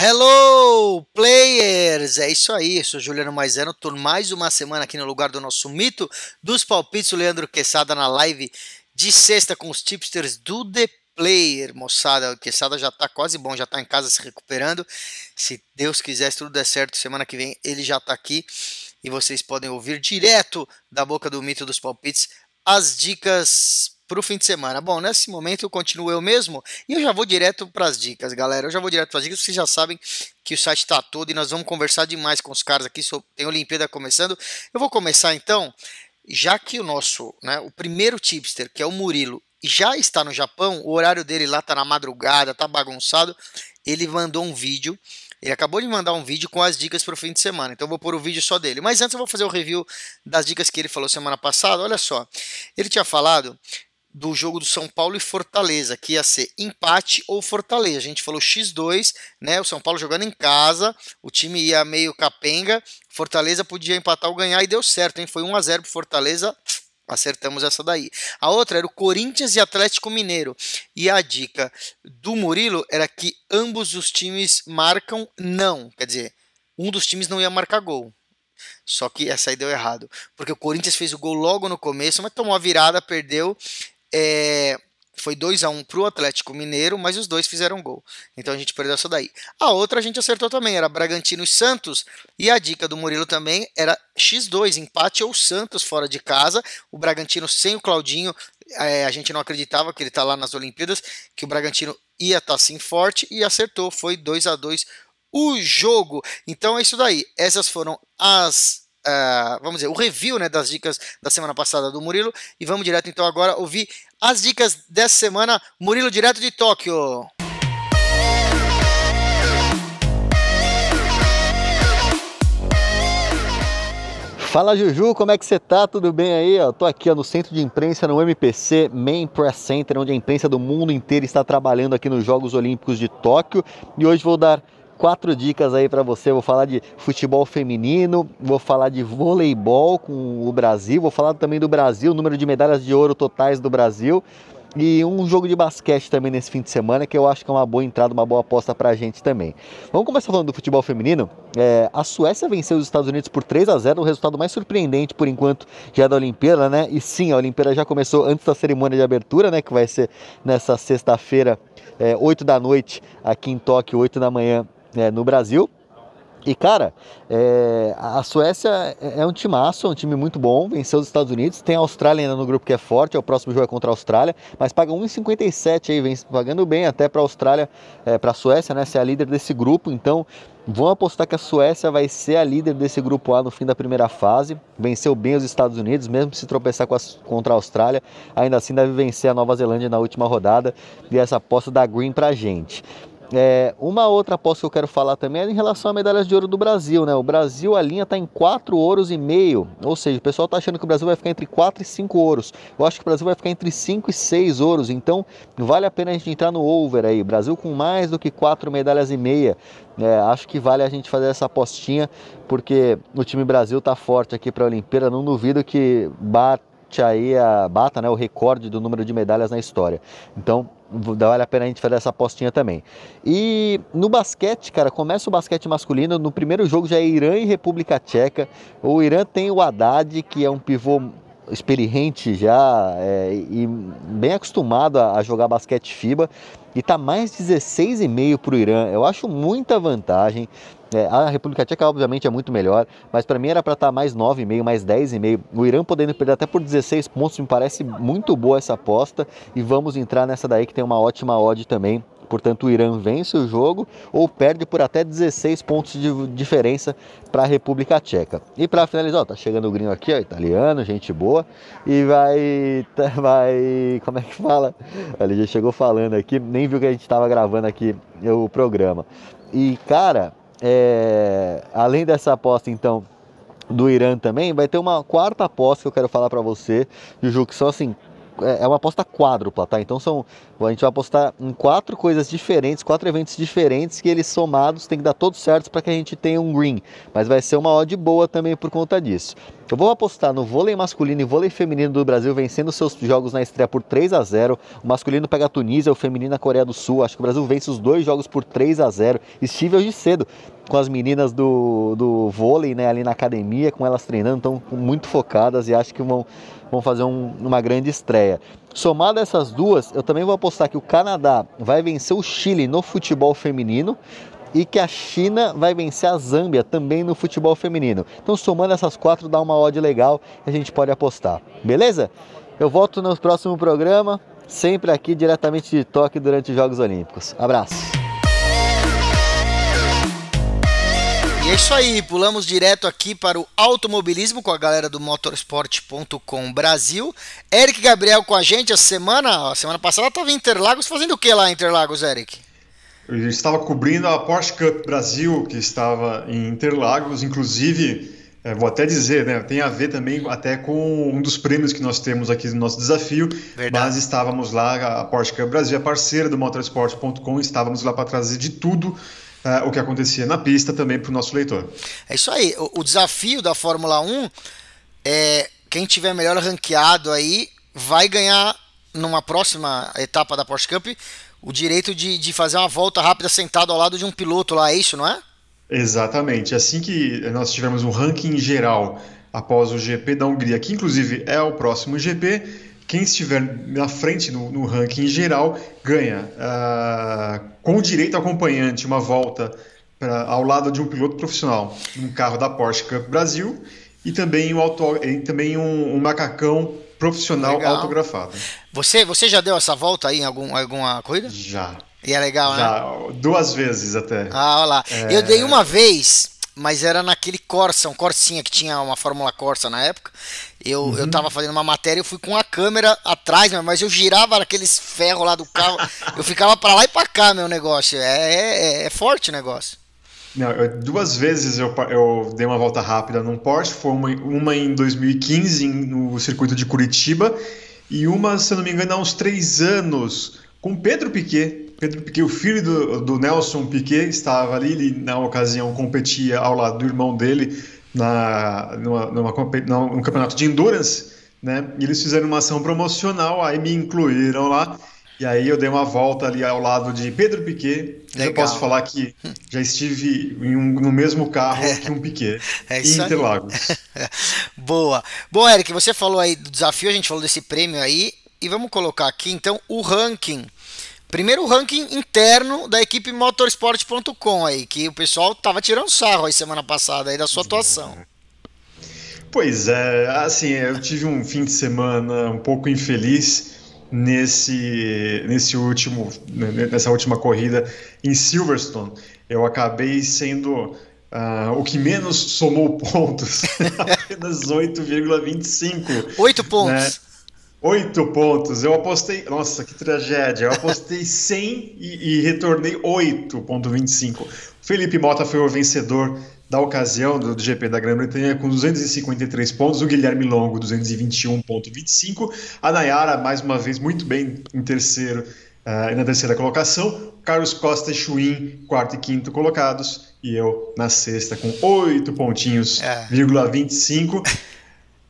Hello, players! É isso aí, eu sou Juliano Maisano, tô mais uma semana aqui no lugar do nosso mito dos palpites, o Leandro Quesada na live de sexta com os tipsters do The Player, moçada. O Quesada já tá quase bom, já tá em casa se recuperando. Se Deus quiser, se tudo der certo, semana que vem ele já tá aqui e vocês podem ouvir direto da boca do mito dos palpites as dicas para o fim de semana. Bom, nesse momento eu continuo eu mesmo e eu já vou direto para as dicas, galera. Eu já vou direto para as dicas, vocês já sabem que o site está todo e nós vamos conversar demais com os caras aqui. Tem Olimpíada começando. Eu vou começar então, já que o nosso, né, o primeiro tipster, que é o Murilo, já está no Japão, o horário dele lá tá na madrugada, tá bagunçado. Ele mandou um vídeo. Ele acabou de mandar um vídeo com as dicas para o fim de semana, então eu vou pôr o vídeo só dele. Mas antes eu vou fazer o review das dicas que ele falou semana passada. Olha só, ele tinha falado do jogo do São Paulo e Fortaleza, que ia ser empate ou Fortaleza. A gente falou X2, né? O São Paulo jogando em casa, o time ia meio capenga, Fortaleza podia empatar ou ganhar e deu certo, hein? Foi 1-0 pro Fortaleza. Acertamos essa daí. A outra era o Corinthians e Atlético Mineiro. E a dica do Murilo era que ambos os times marcam não. Quer dizer, um dos times não ia marcar gol. Só que essa aí deu errado. Porque o Corinthians fez o gol logo no começo, mas tomou a virada, perdeu. Foi 2-1 para o Atlético Mineiro, mas os dois fizeram gol. Então a gente perdeu essa daí. A outra a gente acertou também, era Bragantino e Santos. E a dica do Murilo também era X2, empate ou Santos fora de casa. O Bragantino sem o Claudinho, a gente não acreditava que ele está lá nas Olimpíadas, que o Bragantino ia estar assim forte e acertou. Foi 2-2 o jogo. Então é isso daí. Essas foram as... vamos dizer, o review, né, das dicas da semana passada do Murilo. E vamos direto então agora ouvir as dicas dessa semana. Murilo, direto de Tóquio. Fala Juju, como é que você tá? Tudo bem aí? Tô aqui no centro de imprensa, no MPC Main Press Center, onde a imprensa do mundo inteiro está trabalhando aqui nos Jogos Olímpicos de Tóquio. E hoje vou dar 4 dicas aí para você. Vou falar de futebol feminino, vou falar de voleibol com o Brasil, vou falar também do Brasil, número de medalhas de ouro totais do Brasil, e um jogo de basquete também nesse fim de semana, que eu acho que é uma boa entrada, uma boa aposta pra gente também. Vamos começar falando do futebol feminino. A Suécia venceu os Estados Unidos por 3-0, o resultado mais surpreendente por enquanto já da Olimpíada, né? E sim, a Olimpíada já começou antes da cerimônia de abertura, né? Que vai ser nessa sexta-feira, 8 da noite, aqui em Tóquio, 8 da manhã no Brasil. E cara, a Suécia é um timaço, é um time muito bom, venceu os Estados Unidos, tem a Austrália ainda no grupo que é forte, o próximo jogo é contra a Austrália, mas paga 1,57 aí, vem pagando bem até para a Austrália, para a Suécia, né, ser a líder desse grupo. Então vão apostar que a Suécia vai ser a líder desse grupo A no fim da primeira fase, venceu bem os Estados Unidos, mesmo se tropeçar contra a Austrália, ainda assim deve vencer a Nova Zelândia na última rodada, e essa aposta dá green pra gente. Uma outra aposta que eu quero falar também é em relação a medalhas de ouro do Brasil, né? O Brasil, a linha está em 4 ouros e meio, ou seja, o pessoal está achando que o Brasil vai ficar entre 4 e 5 ouros. Eu acho que o Brasil vai ficar entre 5 e 6 ouros, então vale a pena a gente entrar no over aí. Brasil com mais do que 4 medalhas e meia. Acho que vale a gente fazer essa apostinha, porque o time Brasil está forte aqui para a Olimpíada, não duvido que bata, né, o recorde do número de medalhas na história. Então vale a pena a gente fazer essa apostinha também. E no basquete, cara, começa o basquete masculino. No primeiro jogo já é Irã e República Tcheca. O Irã tem o Haddad, que é um pivô experiente já e bem acostumado a jogar basquete FIBA, e tá mais 16,5 para o Irã. Eu acho muita vantagem. A República Tcheca obviamente é muito melhor, mas para mim era para estar mais 9,5, mais 10,5. O Irã podendo perder até por 16 pontos, me parece muito boa essa aposta, e vamos entrar nessa daí que tem uma ótima odd também. Portanto, o Irã vence o jogo ou perde por até 16 pontos de diferença para a República Tcheca. E para finalizar, tá chegando o gringo aqui, italiano, gente boa, e vai, como é que fala? Ele já chegou falando aqui, nem viu que a gente estava gravando aqui o programa. E cara, além dessa aposta então do Irã também, vai ter uma quarta aposta que eu quero falar para você, Juju, que são assim, é uma aposta quádrupla, tá? Então a gente vai apostar em 4 coisas diferentes, 4 eventos diferentes, que eles somados tem que dar todos certos para que a gente tenha um green, mas vai ser uma odd boa também por conta disso. Eu vou apostar no vôlei masculino e vôlei feminino do Brasil vencendo seus jogos na estreia por 3-0. O masculino pega a Tunísia, o feminino a Coreia do Sul. Acho que o Brasil vence os 2 jogos por 3-0. Estive hoje cedo com as meninas do vôlei, né, ali na academia, com elas treinando, estão muito focadas e acho que vão fazer uma grande estreia. Somado a essas duas, eu também vou apostar que o Canadá vai vencer o Chile no futebol feminino e que a China vai vencer a Zâmbia também no futebol feminino. Então, somando essas 4, dá uma odd legal e a gente pode apostar. Beleza? Eu volto no próximo programa, sempre aqui diretamente de Tóquio durante os Jogos Olímpicos. Abraço! E é isso aí, pulamos direto aqui para o automobilismo com a galera do motorsport.com Brasil. Eric Gabriel com a gente essa semana. A semana passada estava em Interlagos. Fazendo o que lá em Interlagos, Eric? Eu estava cobrindo a Porsche Cup Brasil, que estava em Interlagos, inclusive, vou até dizer, né, tem a ver também até com um dos prêmios que nós temos aqui no nosso desafio. Verdade. Mas estávamos lá, a Porsche Cup Brasil é parceira do motorsport.com, estávamos lá para trazer de tudo o que acontecia na pista também para o nosso leitor. É isso aí, o desafio da Fórmula 1 é quem tiver melhor ranqueado aí vai ganhar numa próxima etapa da Porsche Cup o direito de fazer uma volta rápida sentado ao lado de um piloto lá, é isso, não é? Exatamente. Assim que nós tivermos um ranking geral após o GP da Hungria, que inclusive é o próximo GP, quem estiver na frente no ranking geral ganha com direito acompanhante uma volta ao lado de um piloto profissional num carro da Porsche Cup Brasil e também um macacão profissional. Legal. Autografado. Você já deu essa volta aí em alguma corrida? Já. E é legal, já, né? 2 vezes até. Ah, olha lá. Eu dei uma vez, mas era naquele Corsa, um Corsinha que tinha uma Fórmula Corsa na época. Eu tava fazendo uma matéria, eu fui com a câmera atrás, mas eu girava aqueles ferros lá do carro. Eu ficava pra lá e pra cá, meu negócio. É forte o negócio. Não, 2 vezes eu dei uma volta rápida num Porsche, foi uma em 2015 no circuito de Curitiba e uma, se eu não me engano, há uns 3 anos com Pedro Piquet. Pedro Piquet, o filho do Nelson Piquet, estava ali, ele na ocasião competia ao lado do irmão dele num campeonato de endurance, né? E eles fizeram uma ação promocional, aí me incluíram lá. E aí eu dei uma volta ali ao lado de Pedro Piquet. Legal. Eu posso falar que já estive no mesmo carro que um Piquet em Interlagos. Boa. Bom, Eric, você falou aí do desafio, a gente falou desse prêmio aí. E vamos colocar aqui, então, o ranking. Primeiro o ranking interno da equipe motorsport.com aí, que o pessoal tava tirando sarro aí semana passada aí da sua atuação. Pois é, assim, eu tive um fim de semana um pouco infeliz nessa última corrida em Silverstone. Eu acabei sendo o que menos somou pontos, apenas 8,25. 8 pontos. Né? 8 pontos. Eu apostei, nossa, que tragédia. Eu apostei 100 e retornei 8,25. Felipe Mota foi o vencedor da ocasião do GP da Grã-Bretanha com 253 pontos, o Guilherme Longo 221,25, a Nayara mais uma vez muito bem em terceiro na terceira colocação, Carlos Costa e Chuin, quarto e quinto colocados, e eu na sexta com 8 pontinhos, 25.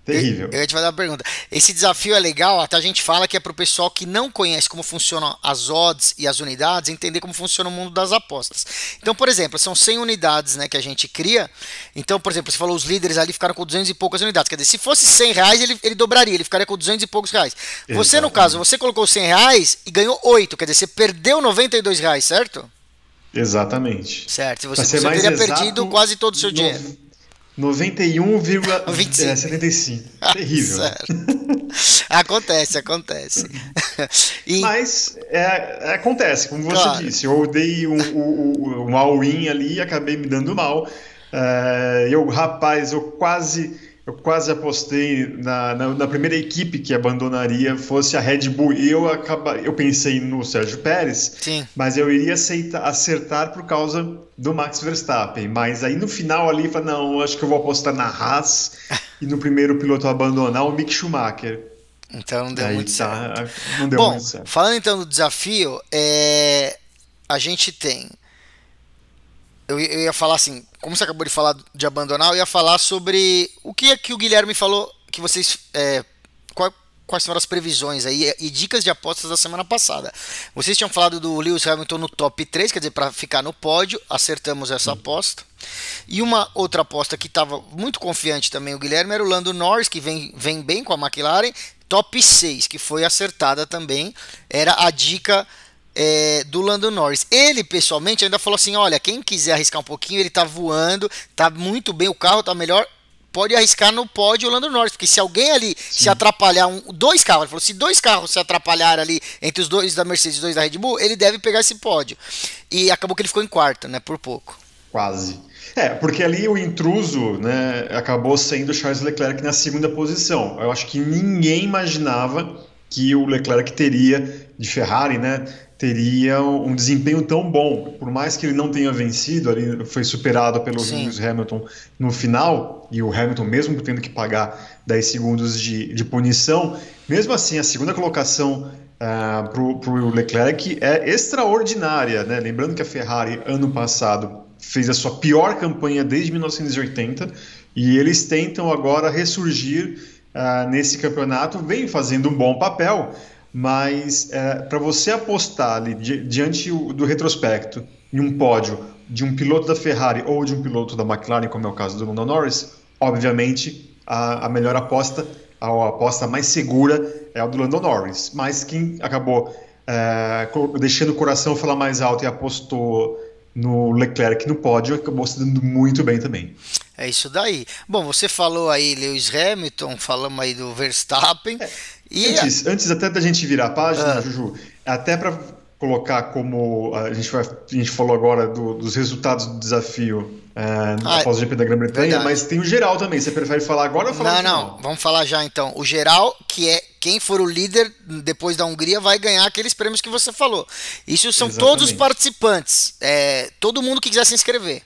Terrível. Eu ia te fazer uma pergunta. Esse desafio é legal, até a gente fala que é para o pessoal que não conhece como funcionam as odds e as unidades, entender como funciona o mundo das apostas. Então, por exemplo, são 100 unidades, né, que a gente cria. Então, por exemplo, você falou os líderes ali ficaram com 200 e poucas unidades. Quer dizer, se fosse 100 reais, ele dobraria, ele ficaria com 200 e poucos reais. Você, exatamente. No caso, você colocou 100 reais e ganhou 8, quer dizer, você perdeu 92 reais, certo? Exatamente. Certo, você teria perdido quase todo o seu dinheiro. 91,75. Terrível. Certo. Acontece. Mas acontece, como você disse. Eu dei um all-in ali e acabei me dando mal. Eu quase apostei na primeira equipe que abandonaria fosse a Red Bull. E eu pensei no Sérgio Pérez, sim, mas eu iria acertar por causa do Max Verstappen. Mas aí no final ali, falei, não, acho que eu vou apostar na Haas e no primeiro piloto a abandonar, o Mick Schumacher. Então não deu muito certo. Não deu muito certo. Falando então do desafio, a gente tem... Eu ia falar assim, como você acabou de falar de abandonar, eu ia falar sobre o que é que o Guilherme falou, que vocês... quais foram as previsões aí e dicas de apostas da semana passada. Vocês tinham falado do Lewis Hamilton no top 3, quer dizer, para ficar no pódio, acertamos essa aposta. E uma outra aposta que estava muito confiante também o Guilherme era o Lando Norris, que vem bem com a McLaren, top 6, que foi acertada também, era a dica do Lando Norris. Ele, pessoalmente, ainda falou assim, olha, quem quiser arriscar um pouquinho, ele tá voando, tá muito bem, o carro tá melhor, pode arriscar no pódio o Lando Norris, porque se alguém ali se atrapalhar, dois carros, ele falou, se 2 carros se atrapalhar ali, entre os 2 da Mercedes e 2 da Red Bull, ele deve pegar esse pódio. E acabou que ele ficou em quarto, né, por pouco. Quase. Porque ali o intruso, né, acabou sendo o Charles Leclerc na segunda posição. Eu acho que ninguém imaginava que o Leclerc teria, de Ferrari, né, teria um desempenho tão bom. Por mais que ele não tenha vencido, ali foi superado pelo Lewis Hamilton no final, e o Hamilton mesmo tendo que pagar 10 segundos de punição, mesmo assim a segunda colocação para o Leclerc é extraordinária, né? Lembrando que a Ferrari ano passado fez a sua pior campanha desde 1980 e eles tentam agora ressurgir nesse campeonato, vem fazendo um bom papel, mas para você apostar ali diante do retrospecto em um pódio de um piloto da Ferrari ou de um piloto da McLaren, como é o caso do Lando Norris, obviamente a melhor aposta, a aposta mais segura é a do Lando Norris, mas quem acabou deixando o coração falar mais alto e apostou no Leclerc no pódio, acabou se dando muito bem também. É isso daí. Bom, você falou aí Lewis Hamilton, falamos aí do Verstappen. Antes até da gente virar a página, Juju, até para colocar como a gente falou agora dos resultados do desafio após o GP da Grã-Bretanha, verdade. Mas tem o geral também. Você prefere falar agora ou falar Não, vamos falar já então. O geral, que é quem for o líder depois da Hungria vai ganhar aqueles prêmios que você falou. Isso são todos os participantes, todo mundo que quiser se inscrever.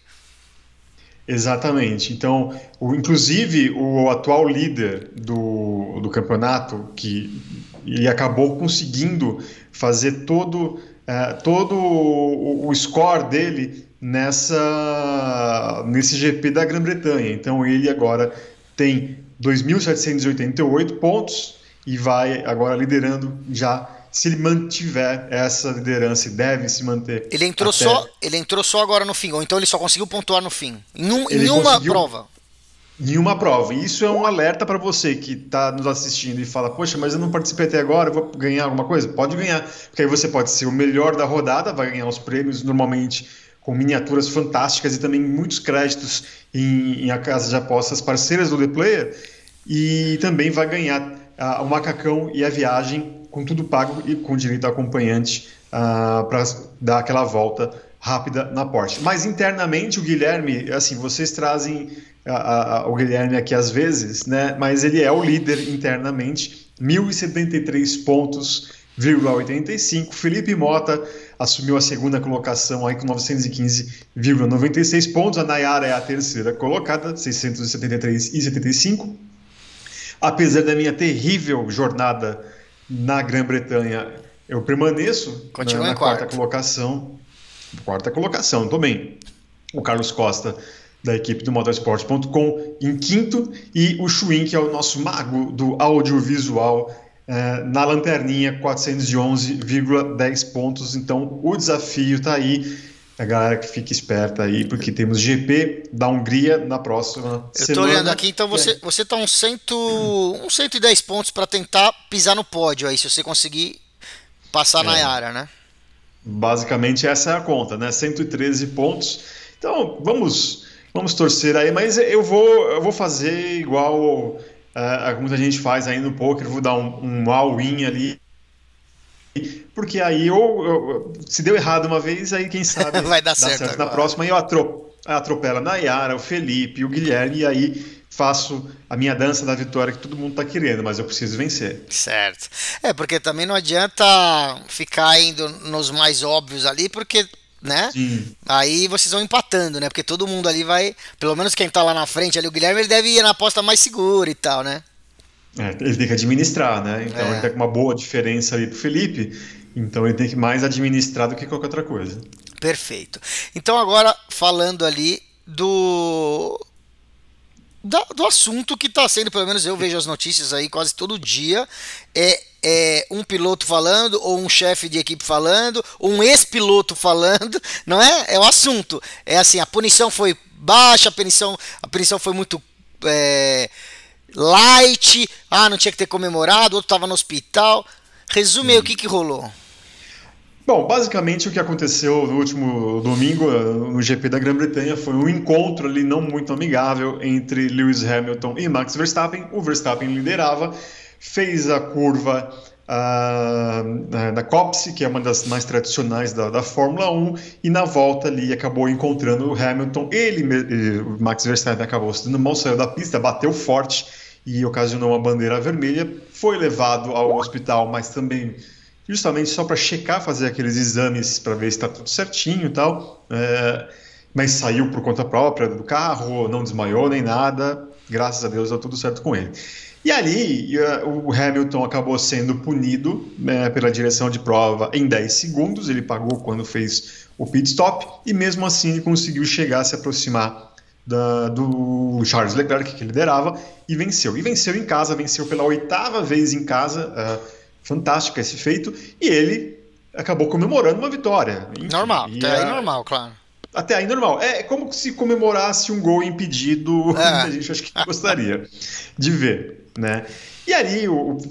Exatamente. Então, inclusive o atual líder do campeonato, que ele acabou conseguindo fazer todo o score dele nesse GP da Grã-Bretanha. Então, ele agora tem 2.788 pontos e vai agora liderando já. Se ele mantiver essa liderança e deve se manter. Ele entrou só agora no fim, ou então ele só conseguiu pontuar no fim. Em uma prova. Em uma prova. E isso é um alerta para você que está nos assistindo e fala, poxa, mas eu não participei até agora, eu vou ganhar alguma coisa? Pode ganhar, porque aí você pode ser o melhor da rodada, vai ganhar os prêmios normalmente com miniaturas fantásticas e também muitos créditos em a casa de apostas parceiras do The Player, e também vai ganhar o macacão e a viagem com tudo pago e com direito a acompanhante para dar aquela volta rápida na Porsche. Mas internamente o Guilherme, assim, vocês trazem o Guilherme aqui às vezes, né? Mas ele é o líder internamente, 1.073 pontos, 85. Felipe Mota assumiu a segunda colocação aí com 915,96 pontos. A Nayara é a terceira colocada, 673,75. Apesar da minha terrível jornada na Grã-Bretanha, eu permaneço na quarta colocação. Quarta colocação, tô bem. O Carlos Costa, da equipe do motorsport.com, em quinto, e o Chuin, que é o nosso mago do audiovisual, na lanterninha, 411,10 pontos. Então, o desafio tá aí. A galera que fica esperta aí, porque temos GP da Hungria na próxima semana. Eu tô olhando aqui, então você tá uns 110 pontos para tentar pisar no pódio aí, se você conseguir passar na Nayara, né? Basicamente essa é a conta, né? 113 pontos. Então, vamos torcer aí, mas eu vou fazer igual a muita gente faz aí no poker, vou dar um all-in ali. Porque aí se deu errado uma vez, aí quem sabe vai dar certo na próxima, e eu atropelo a Nayara, o Felipe, o Guilherme, e aí faço a minha dança da vitória que todo mundo tá querendo, mas eu preciso vencer. Certo. Porque também não adianta ficar indo nos mais óbvios ali, porque, né? Sim. Aí vocês vão empatando, né? Porque todo mundo ali vai, pelo menos quem tá lá na frente ali, o Guilherme, ele deve ir na aposta mais segura e tal, né? Ele tem que administrar, né? Então ele tá com uma boa diferença ali pro Felipe, então ele tem que mais administrar do que qualquer outra coisa. Perfeito. Então agora, falando ali do do assunto que está sendo, pelo menos eu vejo as notícias aí quase todo dia, é um piloto falando, ou um chefe de equipe falando, ou um ex-piloto falando, não é? É o assunto. É assim, a punição foi baixa, a punição foi muito light, não tinha que ter comemorado, o outro estava no hospital. Resume aí o que rolou. Bom, basicamente o que aconteceu no último domingo no GP da Grã-Bretanha foi um encontro ali não muito amigável entre Lewis Hamilton e Max Verstappen. O Verstappen liderava, fez a curva da Copse, que é uma das mais tradicionais da Fórmula 1, e na volta ali acabou encontrando o Hamilton. O Max Verstappen acabou se dando mal, saiu da pista, bateu forte e ocasionou uma bandeira vermelha, foi levado ao hospital, mas também justamente só para checar, fazer aqueles exames para ver se está tudo certinho e tal, mas saiu por conta própria do carro, não desmaiou nem nada, graças a Deus deu tudo certo com ele. E ali o Hamilton acabou sendo punido pela direção de prova em 10 segundos, ele pagou quando fez o pit stop, e mesmo assim ele conseguiu chegar a se aproximar do Charles Leclerc, que liderava, e venceu. E venceu em casa, venceu pela 8ª vez em casa, fantástico esse feito, e ele acabou comemorando uma vitória. Enfim, normal, até aí normal, claro. Até aí normal. É como se comemorasse um gol impedido, a gente acho que gostaria de ver, né? E ali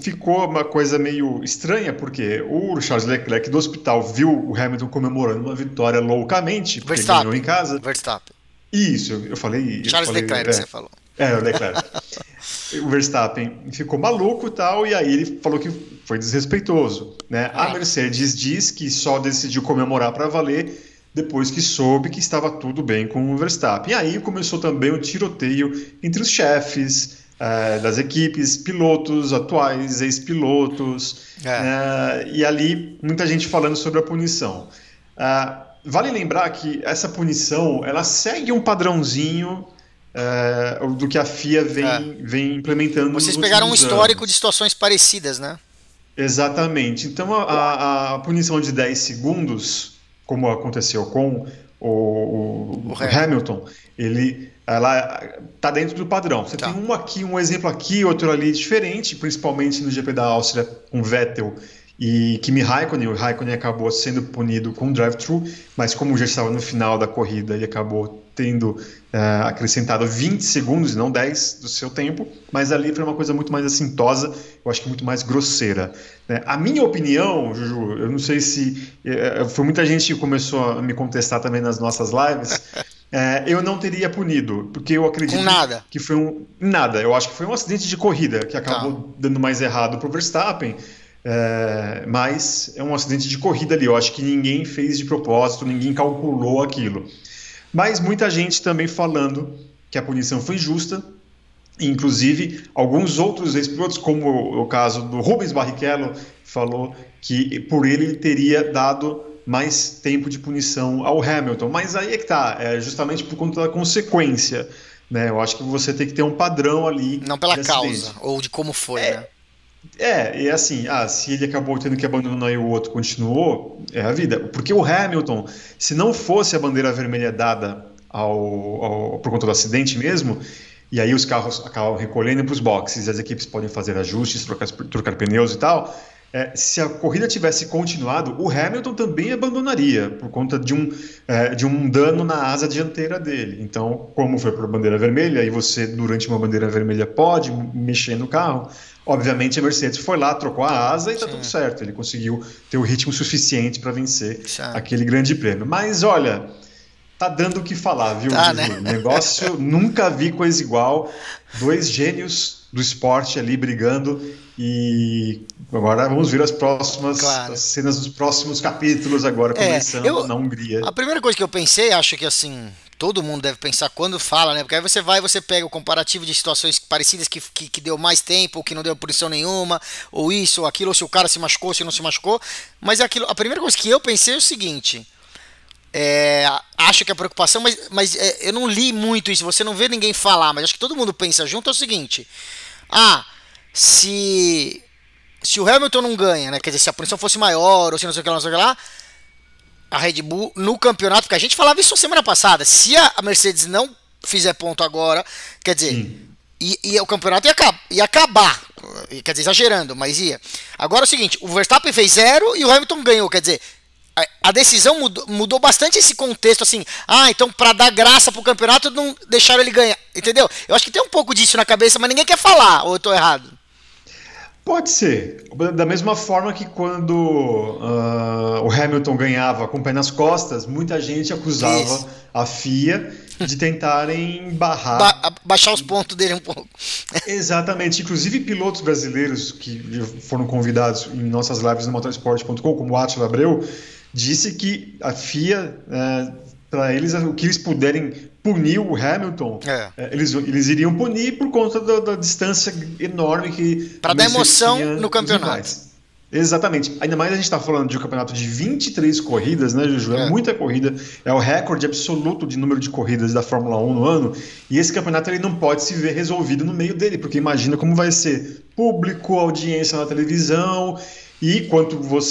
ficou uma coisa meio estranha, porque o Charles Leclerc do hospital viu o Hamilton comemorando uma vitória loucamente, porque ele ganhou em casa. Verstappen. Isso, eu falei... Charles Leclerc, você falou. O Leclerc. O Verstappen ficou maluco e tal, e aí ele falou que foi desrespeitoso, né? A Mercedes diz que só decidiu comemorar para valer depois que soube que estava tudo bem com o Verstappen. E aí começou também o tiroteio entre os chefes das equipes, pilotos atuais, ex-pilotos, e ali muita gente falando sobre a punição. Vale lembrar que essa punição ela segue um padrãozinho do que a FIA vem implementando. Vocês pegaram um histórico de situações parecidas, né? Exatamente. Então a punição de 10 segundos, como aconteceu com o Hamilton, ela está dentro do padrão. Você tem um exemplo aqui, outro ali diferente, principalmente no GP da Áustria com Vettel e Kimi Raikkonen. O Raikkonen acabou sendo punido com drive-thru, mas como já estava no final da corrida, ele acabou tendo acrescentado 20 segundos, não 10 do seu tempo, mas ali foi uma coisa muito mais assintosa, eu acho que muito mais grosseira, né? A minha opinião, Juju, eu não sei se... foi muita gente que começou a me contestar também nas nossas lives, eu não teria punido, porque eu acredito que foi nada, eu acho que foi um acidente de corrida que acabou dando mais errado para o Verstappen, mas é um acidente de corrida ali, eu acho que ninguém fez de propósito, ninguém calculou aquilo. Mas muita gente também falando que a punição foi justa, inclusive alguns outros ex-pilotos, como o caso do Rubens Barrichello, falou que por ele teria dado mais tempo de punição ao Hamilton. Mas aí é que tá, justamente por conta da consequência, né? Eu acho que você tem que ter um padrão ali. Não pela causa, ou de como foi, né? E assim, se ele acabou tendo que abandonar e o outro continuou, é a vida. Porque o Hamilton, se não fosse a bandeira vermelha dada por conta do acidente mesmo, e aí os carros acabam recolhendo para os boxes, as equipes podem fazer ajustes, trocar pneus e tal, se a corrida tivesse continuado, o Hamilton também abandonaria, por conta de um dano na asa dianteira dele. Então, como foi por bandeira vermelha, e você, durante uma bandeira vermelha, pode mexer no carro, obviamente a Mercedes foi lá, trocou a asa e está tudo certo. Ele conseguiu ter o ritmo suficiente para vencer aquele grande prêmio. Mas, olha, tá dando o que falar, viu? Né? Negócio, nunca vi coisa igual. 2 gênios do esporte ali brigando, e agora vamos ver as cenas dos próximos capítulos agora, começando na Hungria. A primeira coisa que eu pensei, acho que assim, todo mundo deve pensar quando fala, né? Porque aí você pega o comparativo de situações parecidas que deu mais tempo, ou que não deu punição nenhuma, ou isso, ou aquilo, ou se o cara se machucou, se não se machucou. Mas a primeira coisa que eu pensei é o seguinte... acho que a preocupação, mas eu não li muito isso, você não vê ninguém falar, mas acho que todo mundo pensa junto, é o seguinte: se o Hamilton não ganha, né? Quer dizer, se a punição fosse maior, ou se não sei o que lá, a Red Bull no campeonato, porque a gente falava isso semana passada, se a Mercedes não fizer ponto agora, quer dizer, e o campeonato ia acabar, quer dizer, exagerando, mas ia. Agora é o seguinte, o Verstappen fez 0 e o Hamilton ganhou, quer dizer, a decisão mudou bastante esse contexto, assim, então pra dar graça pro campeonato não deixaram ele ganhar, entendeu? Eu acho que tem um pouco disso na cabeça, mas ninguém quer falar, ou eu tô errado? Pode ser. Da mesma forma que quando o Hamilton ganhava com o pé nas costas, muita gente acusava a FIA de tentarem baixar os pontos dele um pouco. Exatamente. Inclusive pilotos brasileiros que foram convidados em nossas lives no motorsport.com, como o Átila Abreu, disse que a FIA, para eles, o que eles puderem punir o Hamilton, eles iriam punir por conta da distância enorme que... Para dar emoção no campeonato. Exatamente. Ainda mais a gente está falando de um campeonato de 23 corridas, né, Juju? É muita corrida. É o recorde absoluto de número de corridas da Fórmula 1 no ano. E esse campeonato ele não pode se ver resolvido no meio dele, porque imagina como vai ser público, audiência na televisão... E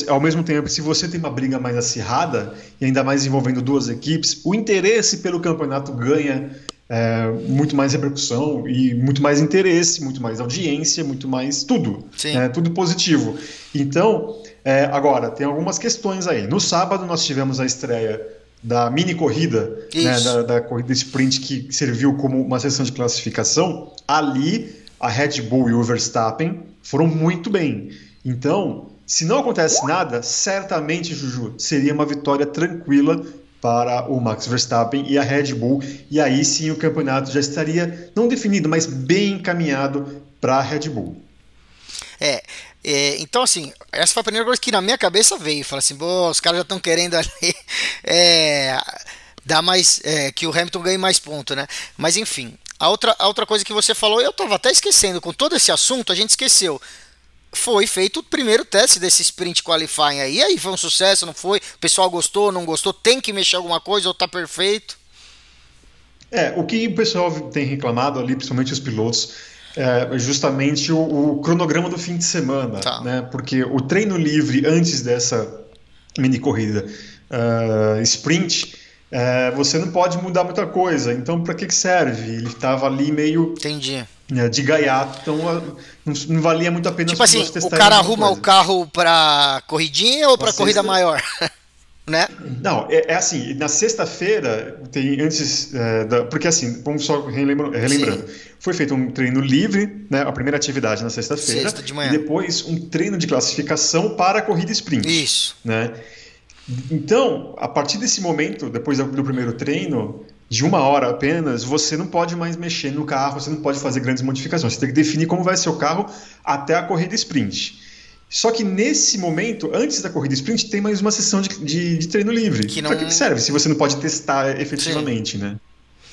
ao mesmo tempo, se você tem uma briga mais acirrada, e ainda mais envolvendo duas equipes, o interesse pelo campeonato ganha muito mais repercussão e muito mais interesse, muito mais audiência, muito mais tudo. Tudo positivo. Então, agora, tem algumas questões aí. No sábado nós tivemos a estreia da mini corrida, né, da corrida sprint que serviu como uma sessão de classificação. Ali, a Red Bull e o Verstappen foram muito bem. Então... se não acontece nada, certamente, Juju, seria uma vitória tranquila para o Max Verstappen e a Red Bull, e aí sim o campeonato já estaria, não definido, mas bem encaminhado para a Red Bull. Então assim, essa foi a primeira coisa que na minha cabeça veio, falei assim, os caras já estão querendo ali dar mais, que o Hamilton ganhe mais ponto, né? Mas enfim, a outra coisa que você falou, eu estava até esquecendo, com todo esse assunto a gente esqueceu. Foi feito o primeiro teste desse Sprint Qualifying aí. E aí, foi um sucesso, não foi? O pessoal gostou, não gostou? Tem que mexer alguma coisa ou tá perfeito? O que o pessoal tem reclamado ali, principalmente os pilotos, é justamente o cronograma do fim de semana. Né? Porque o treino livre antes dessa mini corrida Sprint, você não pode mudar muita coisa. Então, para que serve? Ele estava ali meio... Entendi. De gaiato, então não valia muito a pena. Tipo assim, o cara arruma o carro para corridinha ou para corrida maior? Né? Não, assim, na sexta-feira tem antes, porque assim, vamos só relembrando, foi feito um treino livre, né, a primeira atividade na sexta-feira, e depois um treino de classificação para a corrida sprint. Isso. Né? Então, a partir desse momento, depois do primeiro treino, de 1 hora apenas, você não pode mais mexer no carro, você não pode fazer grandes modificações. Você tem que definir como vai ser o carro até a corrida sprint. Só que nesse momento, antes da corrida sprint, tem mais uma sessão de treino livre. Para que serve se você não pode testar efetivamente, né?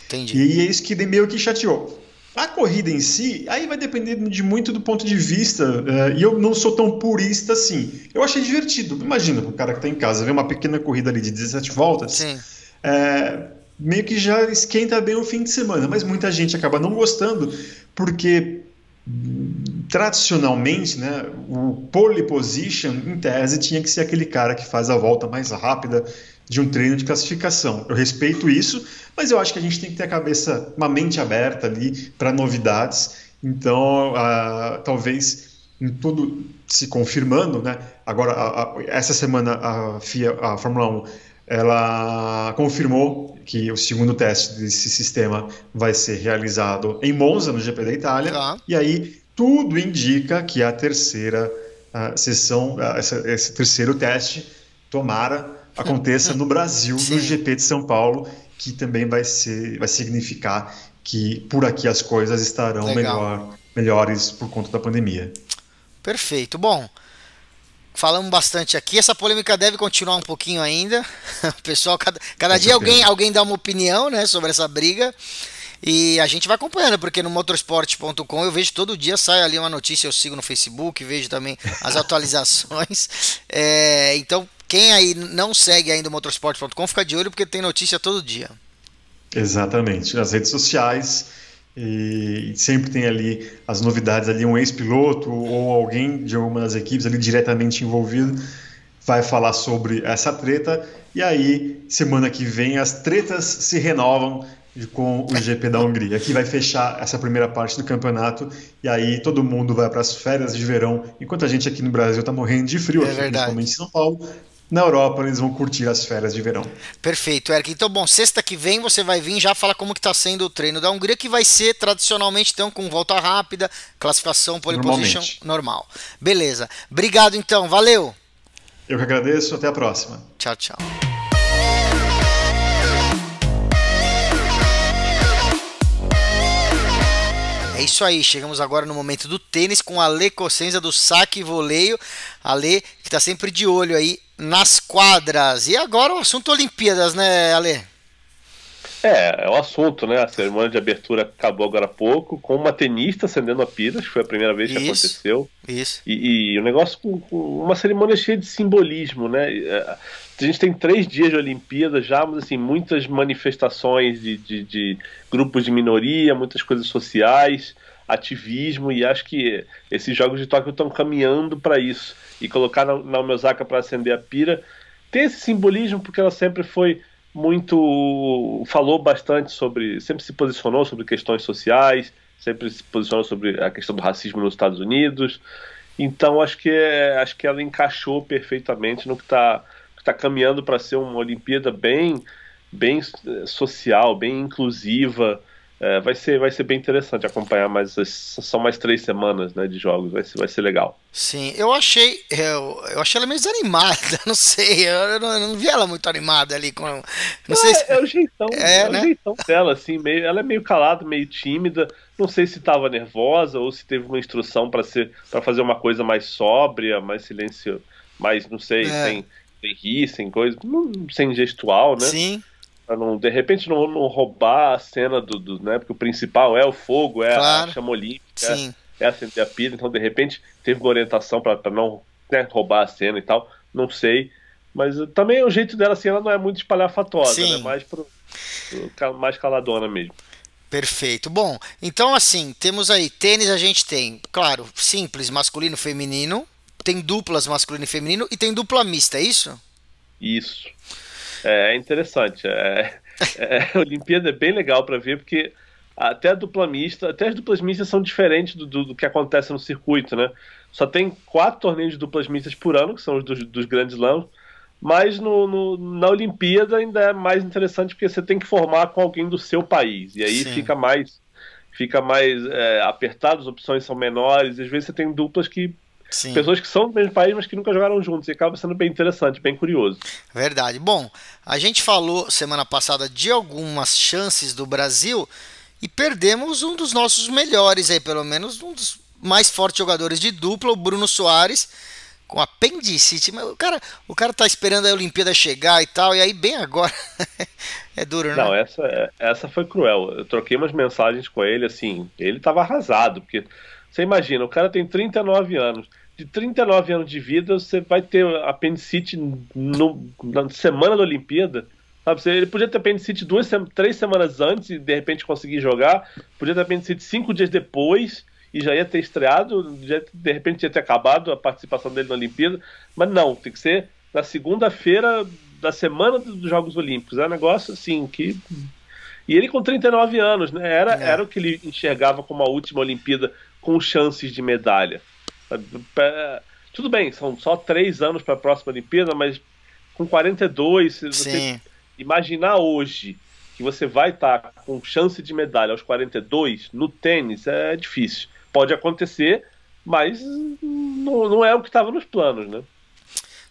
Entendi. E é isso que meio que chateou. A corrida em si, aí vai depender de muito do ponto de vista, e eu não sou tão purista assim. Eu achei divertido. Imagina, o cara que está em casa ver uma pequena corrida ali de 17 voltas. Sim. Meio que já esquenta bem o fim de semana, mas muita gente acaba não gostando porque tradicionalmente, né, o pole position em tese tinha que ser aquele cara que faz a volta mais rápida de um treino de classificação. Eu respeito isso, mas eu acho que a gente tem que ter uma mente aberta ali para novidades. Então, talvez em tudo se confirmando, né? Agora, essa semana a Fórmula 1 ela confirmou que o segundo teste desse sistema vai ser realizado em Monza, no GP da Itália, e aí tudo indica que a terceira sessão, esse terceiro teste, tomara, aconteça no Brasil, no GP de São Paulo, que também vai significar que por aqui as coisas estarão melhores por conta da pandemia. Perfeito. Bom, falamos bastante aqui. Essa polêmica deve continuar um pouquinho ainda. O pessoal, cada dia alguém dá uma opinião, né, sobre essa briga. E a gente vai acompanhando, porque no motorsport.com eu vejo todo dia, sai ali uma notícia, eu sigo no Facebook, vejo também as atualizações. Então, quem aí não segue ainda o motorsport.com, fica de olho, porque tem notícia todo dia. Exatamente. Nas redes sociais, e sempre tem ali as novidades, ali um ex-piloto ou alguém de alguma das equipes ali diretamente envolvido, vai falar sobre essa treta. E aí, semana que vem, as tretas se renovam com o GP da Hungria, que vai fechar essa primeira parte do campeonato. E aí todo mundo vai para as férias de verão, enquanto a gente aqui no Brasil está morrendo de frio, aqui, principalmente em São Paulo. Na Europa, eles vão curtir as férias de verão. Perfeito, Eric. Então, bom, sexta que vem você vai vir já falar como que tá sendo o treino da Hungria, que vai ser tradicionalmente, então, com volta rápida, classificação, pole position normal. Beleza. Obrigado, então. Valeu. Eu que agradeço. Até a próxima. Tchau, tchau. É isso aí, chegamos agora no momento do tênis com a Ale Cossenza do Saque e Voleio. Ale, que está sempre de olho aí nas quadras. E agora o assunto Olimpíadas, né, Ale? É o assunto, né? A cerimônia de abertura acabou agora há pouco, com uma tenista acendendo a pira, acho que foi a primeira vez que aconteceu. Isso. E o negócio com uma cerimônia cheia de simbolismo, né? A gente tem 3 dias de Olimpíadas já, mas assim, muitas manifestações de grupos de minoria, muitas coisas sociais, ativismo, e acho que esses Jogos de Tóquio estão caminhando para isso. E colocar Naomi Osaka para acender a pira tem esse simbolismo porque ela sempre foi falou bastante sempre se posicionou sobre questões sociais, sempre se posicionou sobre a questão do racismo nos Estados Unidos. Então acho que ela encaixou perfeitamente no que está caminhando para ser uma Olimpíada bem social, bem inclusiva. Vai ser bem interessante acompanhar, mas são mais 3 semanas, né, de jogos, vai ser legal. Sim, eu achei ela meio desanimada, não sei, eu não vi ela muito animada ali com, não sei se... É o jeitão, né? O jeitão dela, assim, ela é meio calada, meio tímida, não sei se estava nervosa ou se teve uma instrução para fazer uma coisa mais sóbria, mais silêncio, mais, não sei, sem rir, sem coisa, sem gestual, né? Sim. Pra de repente não roubar a cena né? Porque o principal é o fogo, claro, a chama olímpica, é acender a pira, então de repente teve uma orientação para não, né, roubar a cena e tal, não sei, mas também o jeito dela, assim, ela não é muito espalhafatosa, né? Mais caladona mesmo. Perfeito. Bom, então assim, temos aí tênis, a gente tem, claro, simples, masculino, feminino, tem duplas masculino e feminino e tem dupla mista, é isso? Isso. É interessante. A Olimpíada é bem legal para ver, porque até as duplas mistas são diferentes do que acontece no circuito, né? Só tem 4 torneios de duplas mistas por ano, que são os dos grandes lãs, mas na Olimpíada ainda é mais interessante porque você tem que formar com alguém do seu país, e aí fica mais apertado, as opções são menores, às vezes você tem duplas que pessoas que são do mesmo país, mas que nunca jogaram juntos, e acaba sendo bem interessante, bem curioso. Verdade. Bom, a gente falou semana passada de algumas chances do Brasil e perdemos um dos nossos melhores aí, pelo menos um dos mais fortes jogadores de dupla, o Bruno Soares, com apendicite. O cara tá esperando a Olimpíada chegar e tal, e aí bem agora é duro, né? Não, essa foi cruel. Eu troquei umas mensagens com ele, assim, ele tava arrasado, porque você imagina, o cara tem 39 anos. De 39 anos de vida, você vai ter apendicite na semana da Olimpíada. Sabe? Ele podia ter apendicite 3 semanas antes e de repente conseguir jogar. Podia ter apendicite 5 dias depois e já ia ter estreado. De repente ia ter acabado a participação dele na Olimpíada. Mas não, tem que ser na segunda-feira da semana dos Jogos Olímpicos. É um negócio assim que... E ele com 39 anos, né? Era o que ele enxergava como a última Olimpíada com chances de medalha. Tudo bem, são só 3 anos para a próxima Olimpíada, mas com 42, você imaginar hoje que você vai estar com chance de medalha aos 42 no tênis é difícil. Pode acontecer, mas não é o que estava nos planos, né?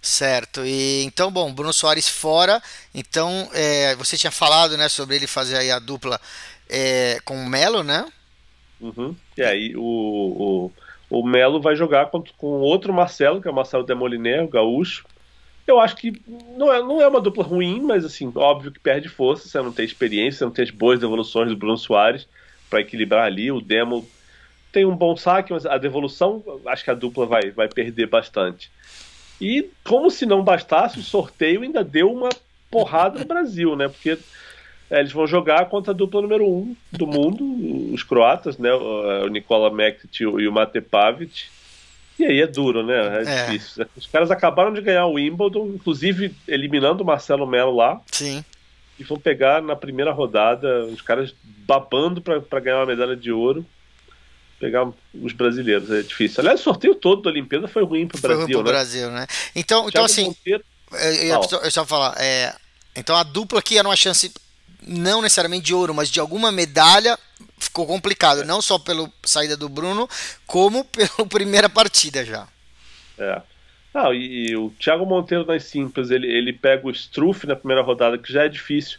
Certo, e então, bom, Bruno Soares fora, então você tinha falado, né, sobre ele fazer aí a dupla com o Melo, né? Uhum. E aí o Melo vai jogar com outro Marcelo, que é o Marcelo Demoliner, o gaúcho. Eu acho que não é uma dupla ruim, mas assim, óbvio que perde força, você não tem experiência, você não tem as boas devoluções do Bruno Soares para equilibrar ali. O Demo tem um bom saque, mas a devolução, acho que a dupla vai perder bastante. E como se não bastasse, o sorteio ainda deu uma porrada no Brasil, né? Porque eles vão jogar contra a dupla número 1 do mundo, os croatas, né? O Nikola Mektic e o Mate Pavic. E aí é duro, né? É difícil. Os caras acabaram de ganhar o Wimbledon, inclusive eliminando o Marcelo Melo lá. Sim. E vão pegar na primeira rodada os caras babando para ganhar uma medalha de ouro. Pegar os brasileiros, é difícil. Aliás, o sorteio todo da Olimpíada foi ruim pro Brasil, foi ruim pro né? Brasil, né? Então assim, Monteiro... eu só falar, então a dupla aqui era uma chance, não necessariamente de ouro, mas de alguma medalha, ficou complicado, não só pela saída do Bruno, como pela primeira partida já. E o Thiago Monteiro nas simples, ele pega o Struff na primeira rodada, que já é difícil,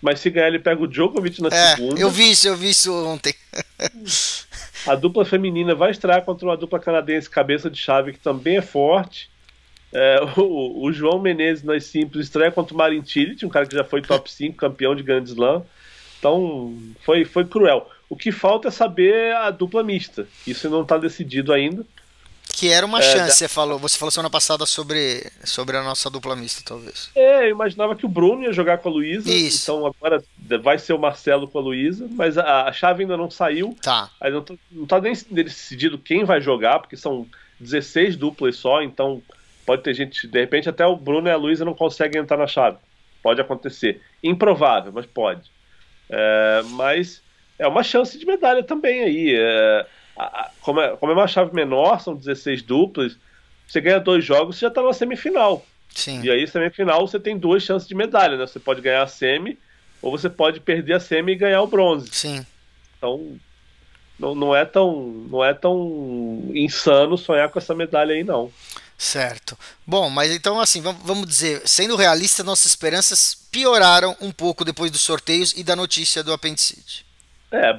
mas se ganhar ele pega o Djokovic na segunda. Eu vi isso ontem. A dupla feminina vai estrear contra uma dupla canadense cabeça de chave, que também é forte. O João Menezes nas simples estreia contra o Marin Cilic, um cara que já foi top 5, campeão de Grand Slam. Então foi cruel. O que falta é saber a dupla mista. Isso não está decidido ainda. Que era uma chance, você falou semana passada sobre a nossa dupla mista, talvez. Eu imaginava que o Bruno ia jogar com a Luísa, então agora vai ser o Marcelo com a Luísa, mas a chave ainda não saiu. Tá. Aí não tá nem decidido quem vai jogar, porque são 16 duplas só, então pode ter gente, de repente até o Bruno e a Luísa não conseguem entrar na chave. Pode acontecer. Improvável, mas pode. Mas é uma chance de medalha também aí. Como é uma chave menor, são 16 duplas, você ganha 2 jogos, você já está na semifinal. Sim. E aí, semifinal, você tem 2 chances de medalha, né? Você pode ganhar a semi, ou você pode perder a semi e ganhar o bronze. Sim. Então, não é tão insano sonhar com essa medalha aí, não. Certo. Bom, mas então assim, vamos dizer, sendo realista, nossas esperanças pioraram um pouco depois dos sorteios e da notícia do apendicite.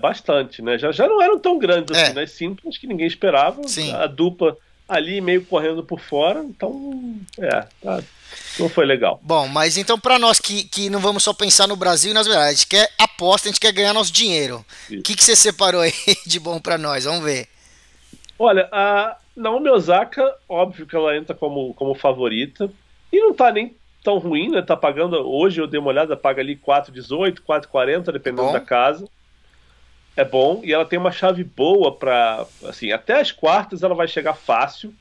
Bastante, né? Já não eram tão grandes assim, né? Simples que ninguém esperava. Sim. A dupla ali meio correndo por fora, então, não foi legal. Bom, mas então para nós que não vamos só pensar no Brasil e nas verdades, a gente quer aposta, a gente quer ganhar nosso dinheiro. O que você separou aí de bom para nós? Vamos ver. Olha, a Naomi Osaka, óbvio que ela entra como favorita, e não tá nem tão ruim, né? Tá pagando, hoje eu dei uma olhada, paga ali 4,18, 4,40, dependendo da casa. É bom, e ela tem uma chave boa para, assim, até as quartas ela vai chegar fácil.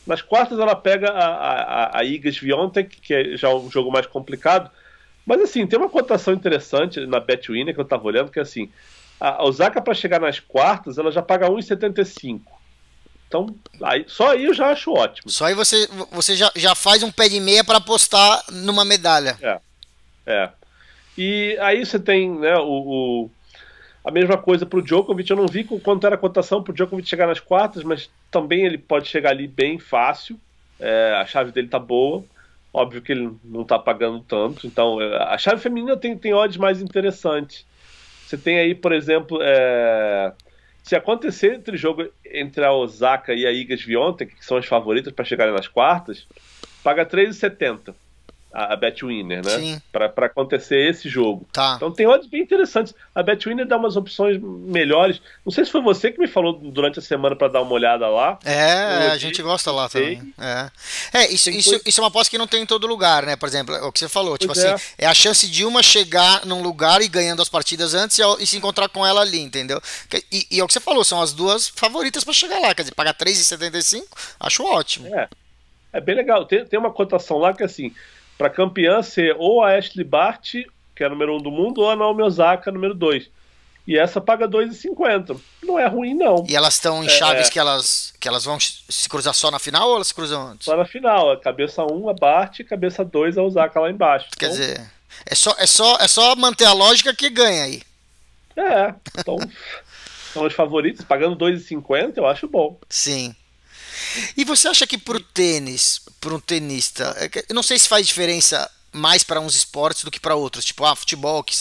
Nas quartas ela pega a Iga Swiatek, que é já um jogo mais complicado. Mas assim, tem uma cotação interessante na Betwinner que eu tava olhando, que é assim, a Osaka para chegar nas quartas, ela já paga 1,75. Então, só aí eu já acho ótimo. Só aí você já faz um pé de meia para apostar numa medalha. E aí você tem, né, a mesma coisa para o Djokovic. Eu não vi quanto era a cotação para o Djokovic chegar nas quartas, mas também ele pode chegar ali bem fácil. A chave dele tá boa. Óbvio que ele não tá pagando tanto. Então, a chave feminina tem odds mais interessantes. Você tem aí, por exemplo, se acontecer entre a Osaka e a Iga Swiatek, que são as favoritas para chegarem nas quartas, paga 3,70 a Betwinner, né? Sim. Para acontecer esse jogo. Tá. Então tem odds bem interessantes. A Betwinner dá umas opções melhores. Não sei se foi você que me falou durante a semana para dar uma olhada lá. A gente gosta lá também. Isso é uma aposta que não tem em todo lugar, né? Por exemplo, o que você falou, tipo assim, é a chance de uma chegar num lugar e ganhando as partidas antes e se encontrar com ela ali, entendeu? E é o que você falou, são as duas favoritas para chegar lá, quer dizer, pagar 3,75, acho ótimo. É bem legal. Tem uma cotação lá que assim, para campeã ser ou a Ashley Barty, que é a número 1 do mundo, ou a Naomi Osaka, número 2. E essa paga 2,50. Não é ruim, não. E elas estão em chaves que elas vão se cruzar só na final ou elas se cruzam antes? Só na final. A cabeça 1 a Barty, cabeça 2 a Osaka lá embaixo. Quer dizer, é só manter a lógica que ganha aí. Então são os favoritos. Pagando 2,50 eu acho bom. Sim. E você acha que para um tenista, eu não sei se faz diferença mais para uns esportes do que para outros, tipo futebol, que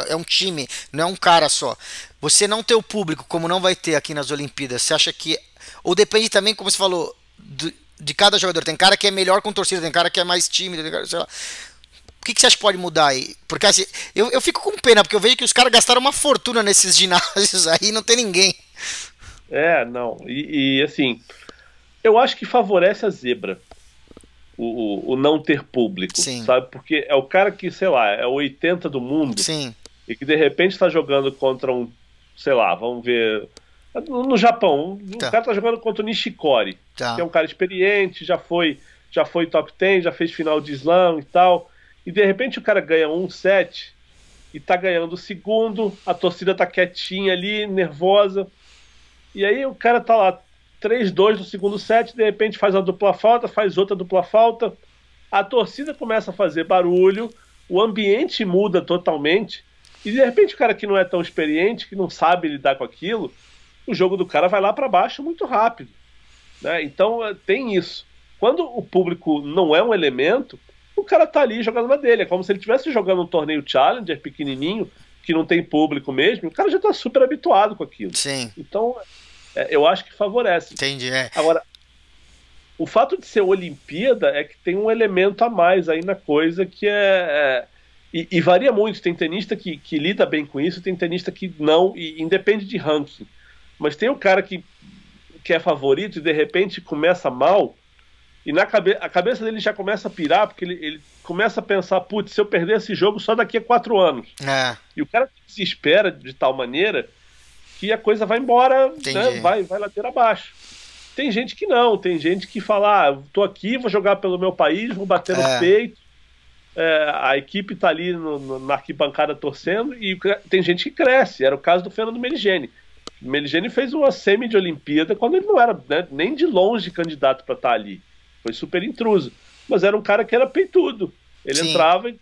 é um time, não é um cara só. Você não ter o público, como não vai ter aqui nas Olimpíadas, você acha que, ou depende também, como você falou, de cada jogador, tem cara que é melhor com torcida, tem cara que é mais tímido, tem cara, sei lá. O que você acha que pode mudar aí? Porque assim, eu fico com pena, porque eu vejo que os caras gastaram uma fortuna nesses ginásios aí e não tem ninguém. Não, e assim, eu acho que favorece a zebra. O não ter público, Sim. Sabe? Porque é o cara que, sei lá, é o 80 do mundo. Sim. E que de repente está jogando contra sei lá, vamos ver, no Japão, o cara tá jogando contra o Nishikori, Tá. que é um cara experiente, já foi top 10, já fez final de slam e tal, e de repente o cara ganha um set e tá ganhando o segundo, a torcida tá quietinha ali, nervosa, e aí o cara tá lá 3-2 no segundo set, de repente faz uma dupla falta, faz outra dupla falta, a torcida começa a fazer barulho, o ambiente muda totalmente, e de repente o cara que não é tão experiente, que não sabe lidar com aquilo, o jogo do cara vai lá para baixo muito rápido, né? Então tem isso. Quando o público não é um elemento, o cara tá ali jogando na dele, é como se ele estivesse jogando um torneio Challenger pequenininho, que não tem público mesmo, o cara já tá super habituado com aquilo. Sim. Então eu acho que favorece. Entendi, Agora, o fato de ser Olimpíada é que tem um elemento a mais aí na coisa que e varia muito. Tem tenista que lida bem com isso, tem tenista que não, e independe de ranking. Mas tem o cara que é favorito e de repente começa mal, e a cabeça dele já começa a pirar, porque ele começa a pensar, putz, se eu perder esse jogo só daqui a 4 anos. E o cara se espera de tal maneira que a coisa vai embora, né, vai ladeira abaixo. Tem gente que não, tem gente que fala, tô aqui, vou jogar pelo meu país, vou bater no peito, a equipe tá ali na arquibancada torcendo, e tem gente que cresce. Era o caso do Fernando Meligeni. Meligeni fez uma semi de Olimpíada quando ele não era, né, nem de longe candidato para estar ali. Foi super intruso. Mas era um cara que era peitudo. Ele entrava e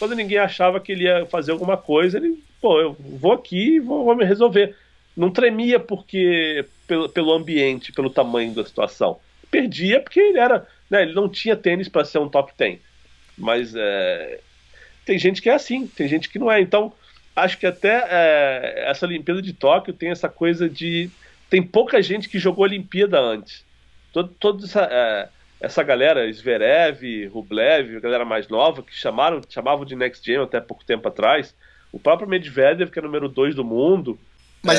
quando ninguém achava que ele ia fazer alguma coisa, ele, eu vou aqui e vou me resolver. Não tremia porque pelo ambiente, pelo tamanho da situação. Perdia porque ele era, né, ele não tinha tênis para ser um top 10. Mas tem gente que é assim, tem gente que não é. Então, acho que até essa Olimpíada de Tóquio tem essa coisa de... Tem pouca gente que jogou Olimpíada antes. Toda essa galera, Zverev, Rublev, a galera mais nova, que chamavam de Next Gen até pouco tempo atrás. O próprio Medvedev, que é número 2 do mundo. Mas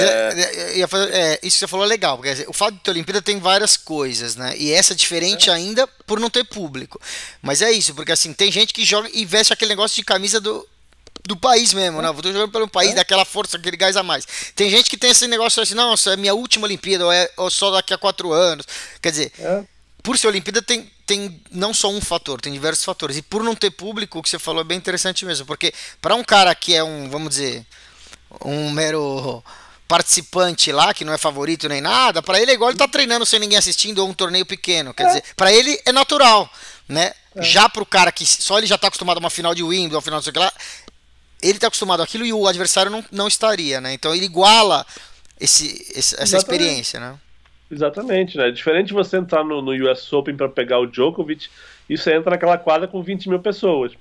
isso que você falou é legal, porque o fato de ter Olimpíada tem várias coisas, né? E essa é diferente ainda por não ter público. Mas é isso, porque assim, tem gente que joga e veste aquele negócio de camisa do país mesmo, né? Vou jogando pelo país, daquela força, aquele gás a mais. Tem gente que tem esse negócio assim, não, essa é minha última Olimpíada, ou só daqui a 4 anos. Quer dizer, por ser Olimpíada tem não só um fator, tem diversos fatores. E por não ter público, o que você falou é bem interessante mesmo, porque para um cara que é vamos dizer, um mero participante lá, que não é favorito nem nada, para ele é igual ele tá treinando sem ninguém assistindo ou um torneio pequeno, quer dizer, para ele é natural, né? Já pro cara que só ele já tá acostumado a uma final de Wimbledon, uma final não sei o que lá, ele tá acostumado àquilo e o adversário não estaria, né? Então ele iguala essa experiência, né? Exatamente, né? Diferente de você entrar no US Open para pegar o Djokovic, e você entra naquela quadra com 20 mil pessoas.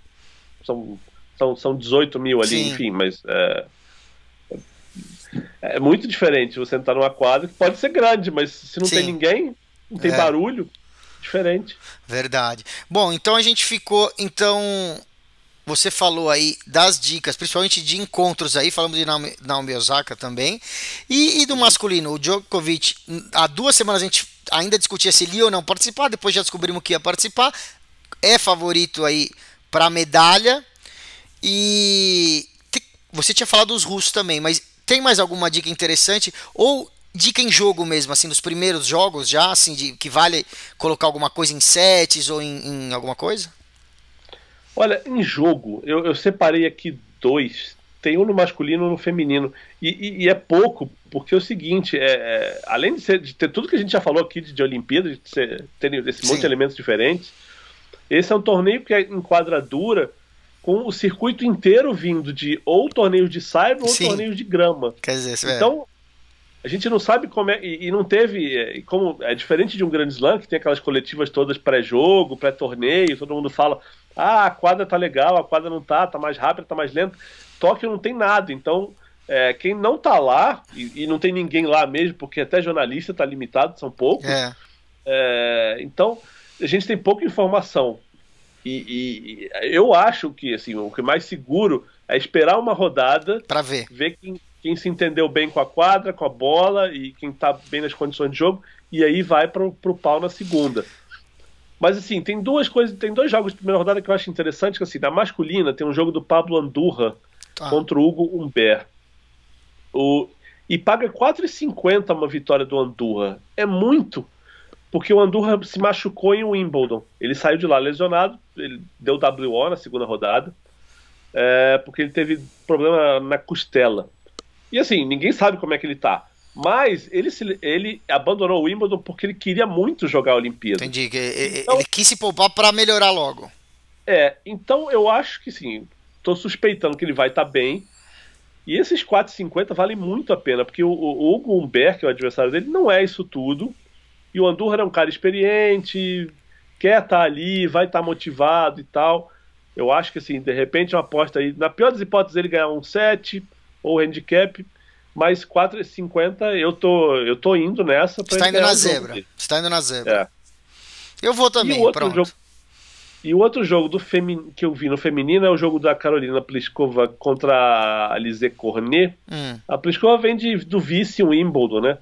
São 18 mil ali, enfim, mas é muito diferente você entrar numa quadra que pode ser grande, mas se não tem ninguém, não tem barulho, diferente. Verdade. Bom, então a gente ficou, você falou aí das dicas, principalmente de encontros aí, falamos de Naomi Osaka também, e do masculino, o Djokovic, há 2 semanas a gente ainda discutia se ele ia ou não participar, depois já descobrimos que ia participar, é favorito aí para medalha, e você tinha falado dos russos também, mas tem mais alguma dica interessante, ou dica em jogo mesmo, assim, dos primeiros jogos já, assim, que vale colocar alguma coisa em sets ou em alguma coisa? Olha, em jogo, eu separei aqui 2. Tem um no masculino e um no feminino. E é pouco, porque é o seguinte, além de ter tudo que a gente já falou aqui de Olimpíada, de ter esse monte de elementos diferentes, esse é um torneio que é em quadradura, com o circuito inteiro vindo de ou torneios de saibro ou torneios de grama. Quer dizer, então, a gente não sabe como é, e não teve, como é diferente de um grande slam, que tem aquelas coletivas todas pré-jogo, pré-torneio, todo mundo fala, a quadra tá legal, a quadra não tá mais rápida, tá mais lenta. Tóquio não tem nada, então quem não tá lá, e não tem ninguém lá mesmo, porque até jornalista tá limitado, são poucos, então a gente tem pouca informação. E eu acho que assim, o que é mais seguro é esperar uma rodada para ver quem se entendeu bem com a quadra, com a bola e quem tá bem nas condições de jogo, e aí vai pro pau na segunda. Mas assim, tem 2 jogos de primeira rodada que eu acho interessante, que assim, na masculina tem um jogo do Pablo Andújar contra o Hugo Humbert. E paga 4,50 uma vitória do Andújar. É muito. porque o Andújar se machucou em Wimbledon. Ele saiu de lá lesionado, ele deu WO na segunda rodada, porque ele teve problema na costela. E assim, ninguém sabe como é que ele tá. Mas ele abandonou o Wimbledon porque ele queria muito jogar a Olimpíada. Entendi, então, ele quis se poupar para melhorar logo. Então eu acho que sim, tô suspeitando que ele vai estar bem. E esses 4,50 valem muito a pena, porque o Hugo Humbert, que é o adversário dele, não é isso tudo. E o Andújar é um cara experiente, quer estar ali, vai estar motivado e tal. Eu acho que assim, de repente uma aposta aí, na pior das hipóteses ele ganhar um 7 ou handicap, mas 4,50 eu tô indo nessa. Você tá indo na zebra. Você tá indo na zebra. Eu vou também, pronto. E o outro jogo que eu vi no feminino é o jogo da Carolina Pliskova contra a Alizé Cornet. A Pliskova vem do vice Wimbledon, né?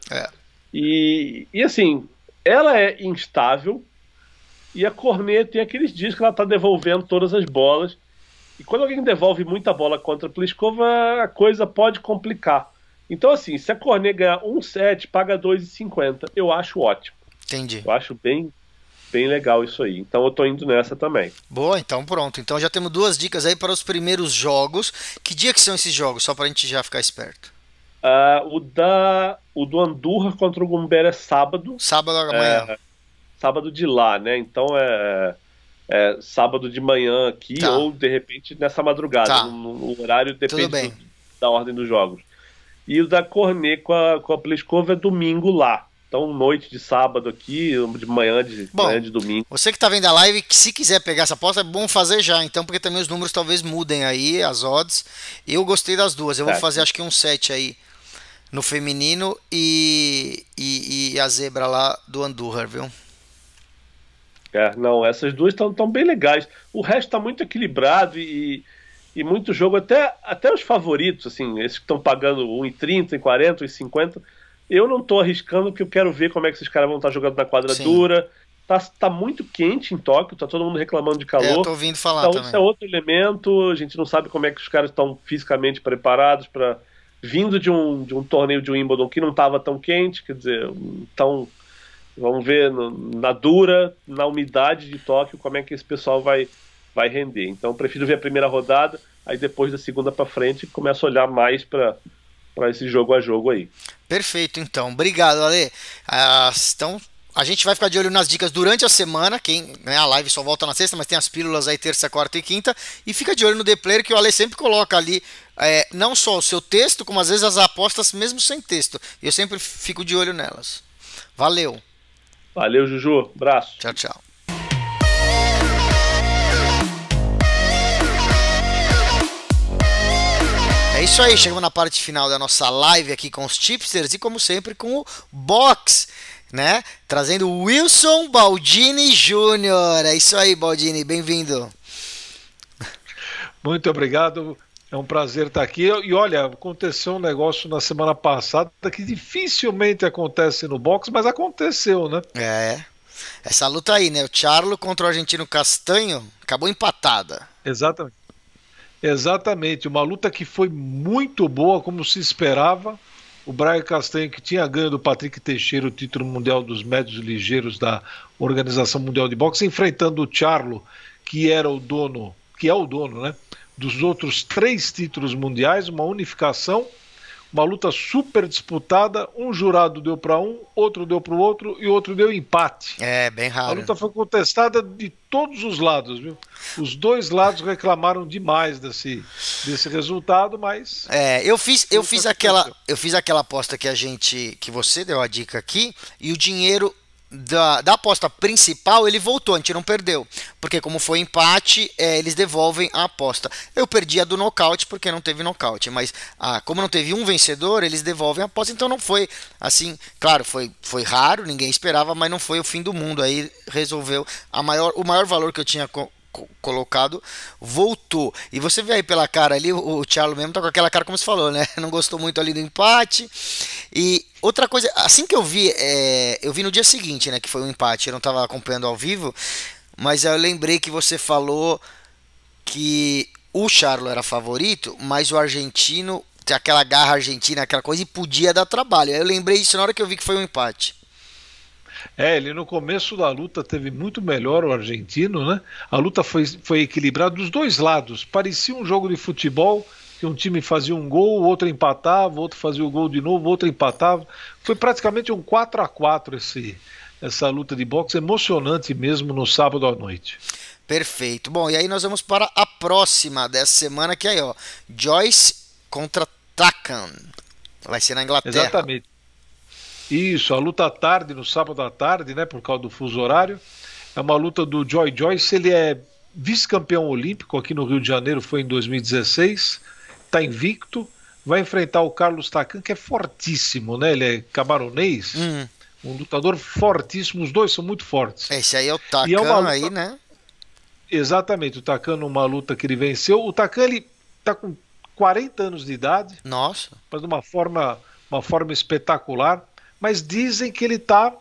E assim, ela é instável e a Cornet tem aqueles dias que ela tá devolvendo todas as bolas. E quando alguém devolve muita bola contra a Pliskova, a coisa pode complicar. Então assim, se a Cornet ganhar um set, paga 2,50, eu acho ótimo. Entendi. Eu acho bem legal isso aí. Então eu tô indo nessa também. Boa, então pronto. Então já temos 2 dicas aí para os primeiros jogos. Que dia que são esses jogos? Só pra gente já ficar esperto. O do Andújar contra o Humbert é sábado. Sábado amanhã. Sábado de lá, né? Então é sábado de manhã aqui, ou de repente nessa madrugada. No horário depende da ordem dos jogos. E o da Cornet com a Pliskova é domingo lá. Então, noite de sábado aqui, de manhã de domingo. Você que tá vendo a live, que se quiser pegar essa aposta, é bom fazer já, então, porque também os números talvez mudem aí, as odds. Eu gostei das duas. Eu vou fazer acho que um 7 aí no feminino e a zebra lá do Andújar, viu? Não, essas duas estão bem legais. O resto tá muito equilibrado e muito jogo, até os favoritos, assim, esses que estão pagando 1,30, 1,40, 1,50. Eu não tô arriscando porque eu quero ver como é que esses caras vão estar jogando na quadra dura. Tá muito quente em Tóquio, tá todo mundo reclamando de calor. Eu tô ouvindo falar então, também. Isso é outro elemento, a gente não sabe como é que os caras estão fisicamente preparados para vindo de um torneio de Wimbledon que não estava tão quente, quer dizer, então vamos ver na dura, na umidade de Tóquio, como é que esse pessoal vai render. Então eu prefiro ver a primeira rodada, aí depois da segunda para frente começo a olhar mais para esse jogo a jogo aí. Perfeito, então. Obrigado, Ale. Então, a gente vai ficar de olho nas dicas durante a semana. A live só volta na sexta, mas tem as pílulas aí terça, quarta e quinta. E fica de olho no The Player, que o Ale sempre coloca ali não só o seu texto, como às vezes as apostas mesmo sem texto. E eu sempre fico de olho nelas. Valeu. Valeu, Juju. Abraço. Tchau, tchau. É isso aí, chegamos na parte final da nossa live aqui com os tipsters e como sempre com o Box, né? Trazendo o Wilson Baldini Jr. É isso aí, Baldini, bem-vindo. Muito obrigado, é um prazer estar aqui. E olha, aconteceu um negócio na semana passada que dificilmente acontece no boxe, mas aconteceu, né? Essa luta aí, né? O Charlo contra o argentino Castanho acabou empatada. Exatamente, uma luta que foi muito boa, como se esperava. O Brian Castanho, que tinha ganho do Patrick Teixeira o título mundial dos médios ligeiros da Organização Mundial de Boxe, enfrentando o Charlo, que é o dono, né, dos outros 3 títulos mundiais, uma unificação, uma luta super disputada, um jurado deu para um, outro deu para o outro e outro deu empate. Bem raro. A luta foi contestada de todos os lados, viu? Os 2 lados reclamaram demais desse resultado, mas... Eu fiz aquela aposta que você deu a dica aqui, e o dinheiro da aposta principal ele voltou, a gente não perdeu, porque como foi empate, eles devolvem a aposta. Eu perdi a do nocaute porque não teve nocaute, mas como não teve um vencedor, eles devolvem a aposta, então não foi assim, claro, foi raro, ninguém esperava, mas não foi o fim do mundo. Aí resolveu, o maior valor que eu tinha colocado voltou. E você vê aí pela cara ali, o Charlo mesmo tá com aquela cara como você falou, né? Não gostou muito ali do empate. E outra coisa, assim que eu vi no dia seguinte, né, que foi um empate, eu não tava acompanhando ao vivo, mas eu lembrei que você falou que o Charlo era favorito, mas o argentino tem aquela garra argentina, aquela coisa, e podia dar trabalho. Aí eu lembrei isso na hora que eu vi que foi um empate. Ele no começo da luta teve muito melhor o argentino, né? A luta foi equilibrada dos dois lados. Parecia um jogo de futebol, que um time fazia um gol, o outro empatava, o outro fazia o gol de novo, o outro empatava. Foi praticamente um 4-4 essa luta de boxe, emocionante mesmo no sábado à noite. Perfeito. Bom, e aí nós vamos para a próxima dessa semana, que é aí, ó, Joyce contra Takam. Vai ser na Inglaterra. Exatamente. Isso, a luta à tarde, no sábado à tarde, né, por causa do fuso horário. É uma luta do Joyce, ele é vice-campeão olímpico aqui no Rio de Janeiro, foi em 2016, está invicto, vai enfrentar o Carlos Takam, que é fortíssimo, né, ele é camaronês, um lutador fortíssimo, os dois são muito fortes. Esse aí é o Takam, luta... aí, né? Exatamente, o Takam numa luta que ele venceu, o Takam ele está com 40 anos de idade, nossa, mas de uma forma espetacular, mas dizem que ele está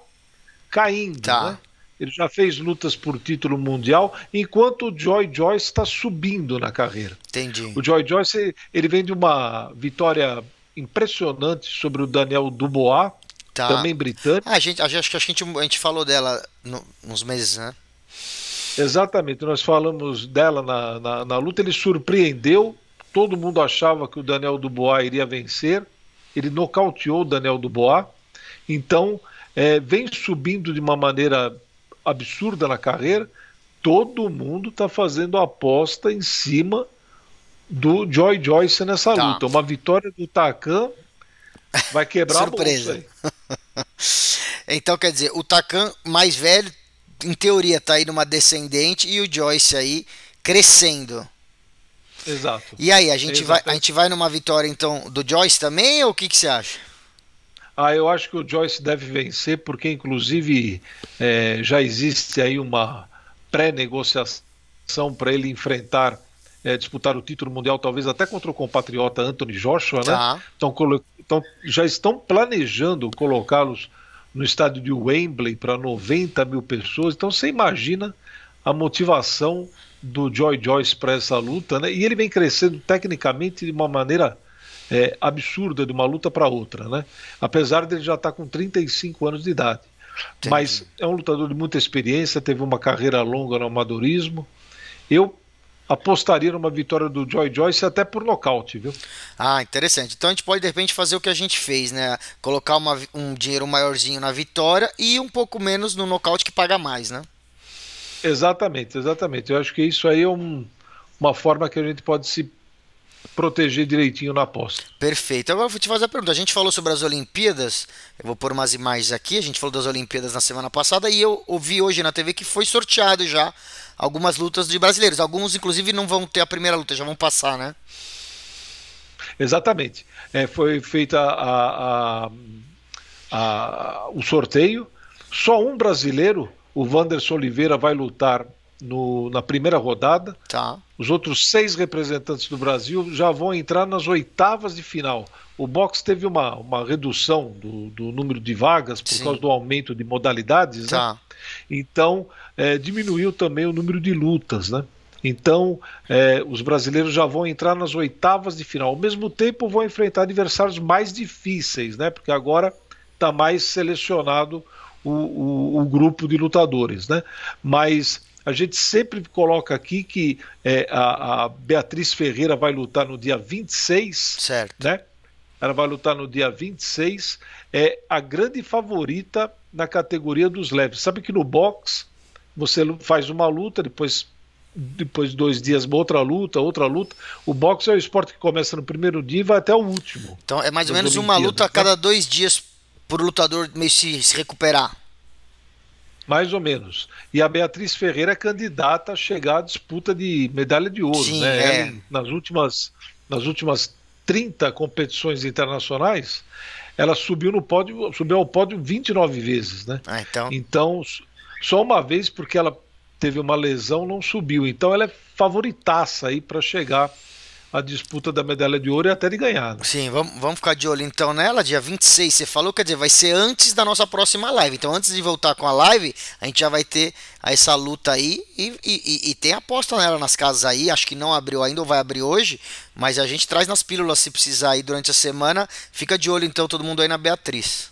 caindo, né? Ele já fez lutas por título mundial, enquanto o Joyce está subindo na carreira. Entendi. O Joyce ele vem de uma vitória impressionante sobre o Daniel Dubois, também britânico. Acho que a gente falou dela nos meses, né? Exatamente, nós falamos dela na luta, ele surpreendeu, todo mundo achava que o Daniel Dubois iria vencer, ele nocauteou o Daniel Dubois, então vem subindo de uma maneira absurda na carreira, todo mundo está fazendo aposta em cima do Joyce nessa luta. Uma vitória do Takam vai quebrar surpresa. A bolsa aí. Então, quer dizer, o Takam mais velho, em teoria, está aí numa descendente e o Joyce aí crescendo. Exato. E aí, a gente vai numa vitória, então, do Joyce também, ou o que você acha? Eu acho que o Joyce deve vencer, porque inclusive já existe aí uma pré-negociação para ele enfrentar, disputar o título mundial, talvez até contra o compatriota Anthony Joshua, né? Então já estão planejando colocá-los no estádio de Wembley para 90 mil pessoas. Então você imagina a motivação do Joyce para essa luta, né? E ele vem crescendo tecnicamente de uma maneira absurda de uma luta para outra, né? Apesar de ele já estar com 35 anos de idade. Entendi. Mas é um lutador de muita experiência, teve uma carreira longa no amadorismo. Eu apostaria numa vitória do Joyce até por nocaute, viu? Interessante. Então a gente pode de repente fazer o que a gente fez, né? Colocar um dinheiro maiorzinho na vitória e um pouco menos no nocaute, que paga mais, né? Exatamente. Eu acho que isso aí é uma forma que a gente pode se proteger direitinho na aposta. Perfeito. Agora eu vou te fazer a pergunta. A gente falou sobre as Olimpíadas, eu vou pôr umas imagens aqui, a gente falou das Olimpíadas na semana passada e eu ouvi hoje na TV que foi sorteado já algumas lutas de brasileiros. Alguns, inclusive, não vão ter a primeira luta, já vão passar, né? Exatamente. Foi feita o sorteio. Só um brasileiro, o Wanderson Oliveira, vai lutar na primeira rodada. Os outros 6 representantes do Brasil já vão entrar nas oitavas de final. O boxe teve uma redução do número de vagas por causa do aumento de modalidades, né? Então diminuiu também o número de lutas, né? Então os brasileiros já vão entrar nas oitavas de final. Ao mesmo tempo vão enfrentar adversários mais difíceis, né? Porque agora está mais selecionado o grupo de lutadores, né? Mas a gente sempre coloca aqui que a Beatriz Ferreira vai lutar no dia 26, certo, né? Ela vai lutar no dia 26, é a grande favorita na categoria dos leves. Sabe que no boxe você faz uma luta, depois de 2 dias outra luta. O boxe é o esporte que começa no primeiro dia e vai até o último. Então é mais ou menos uma luta a cada 2 dias por lutador meio se recuperar. Mais ou menos. E a Beatriz Ferreira é candidata a chegar à disputa de medalha de ouro. Sim, né? Ela, nas últimas 30 competições internacionais, ela subiu ao pódio 29 vezes. Né? Então, só uma vez, porque ela teve uma lesão, não subiu. Então ela é favoritaça aí para chegar à disputa da medalha de ouro e até de ganhar. Né? Sim, vamos ficar de olho então nela, dia 26, você falou, quer dizer, vai ser antes da nossa próxima live. Então antes de voltar com a live, a gente já vai ter essa luta aí e tem aposta nela nas casas aí, acho que não abriu ainda ou vai abrir hoje, mas a gente traz nas pílulas se precisar aí durante a semana. Fica de olho então todo mundo aí na Beatriz.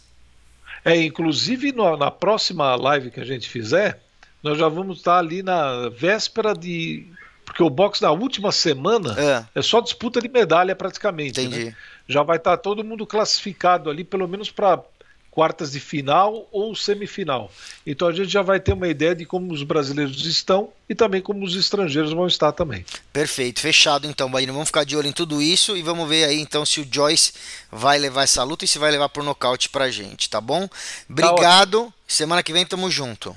Inclusive na próxima live que a gente fizer, nós já vamos estar ali na véspera de... Porque o boxe na última semana é só disputa de medalha praticamente. Entendi. Né? Já vai estar todo mundo classificado ali, pelo menos para quartas de final ou semifinal. Então a gente já vai ter uma ideia de como os brasileiros estão e também como os estrangeiros vão estar também. Perfeito, fechado então, Bahia. Vamos ficar de olho em tudo isso e vamos ver aí então se o Joyce vai levar essa luta e se vai levar por nocaute pra gente, tá bom? Obrigado, semana que vem tamo junto.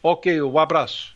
Ok, um abraço.